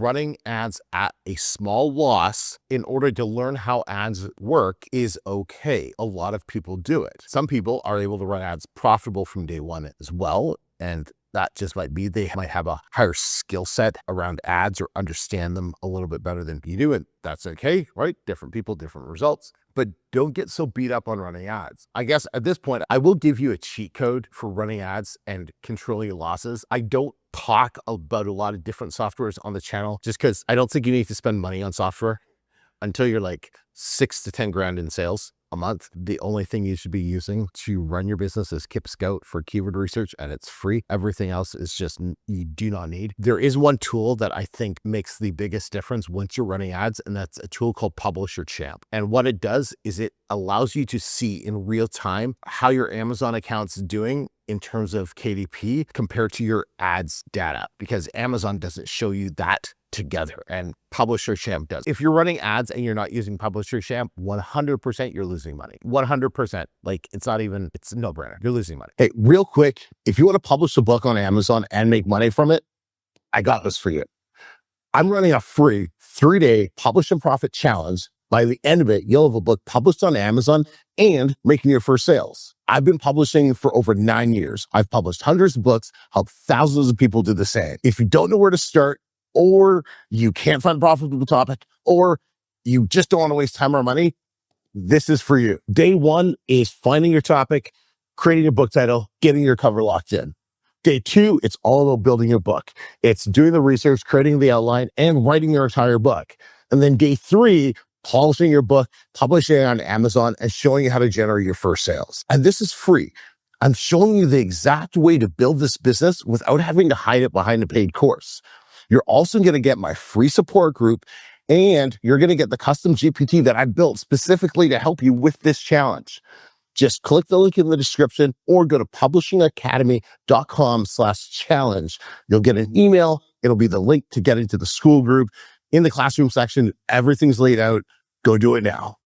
running ads at a small loss in order to learn how ads work is okay. A lot of people do it. Some people are able to run ads profitable from day one as well. And that just might be they might have a higher skill set around ads or understand them a little bit better than you do. And that's okay, right? Different people, different results. But don't get so beat up on running ads. I guess at this point, I will give you a cheat code for running ads and controlling your losses. I don't talk about a lot of different softwares on the channel just because I don't think you need to spend money on software until you're like 6 to 10 grand in sales a month. The only thing you should be using to run your business is Kip Scout for keyword research, and it's free. Everything else is just you do not need. There is one tool that I think makes the biggest difference once you're running ads, and that's a tool called Publisher Champ. And what it does is it allows you to see in real time how your Amazon account's doing in terms of KDP compared to your ads data, because Amazon doesn't show you that together and Publisher Champ does. If you're running ads and you're not using Publisher Champ, 100% you're losing money. 100%. Like it's a no-brainer. You're losing money. Hey, real quick, if you want to publish a book on Amazon and make money from it, I got this for you. I'm running a free 3-day Publish and Profit challenge. By the end of it, you'll have a book published on Amazon and making your first sales. I've been publishing for over 9 years. I've published hundreds of books, helped thousands of people do the same. If you don't know where to start, or you can't find a profitable topic, or you just don't want to waste time or money, this is for you. Day 1 is finding your topic, creating a book title, getting your cover locked in. Day 2, it's all about building your book. It's doing the research, creating the outline, and writing your entire book. And then day 3, polishing your book, publishing it on Amazon, and showing you how to generate your first sales. And this is free. I'm showing you the exact way to build this business without having to hide it behind a paid course. You're also going to get my free support group, and you're going to get the custom GPT that I built specifically to help you with this challenge. Just click the link in the description or go to publishingacademy.com/challenge. You'll get an email. It'll be the link to get into the SKOOL group. In the classroom section, everything's laid out. Go do it now.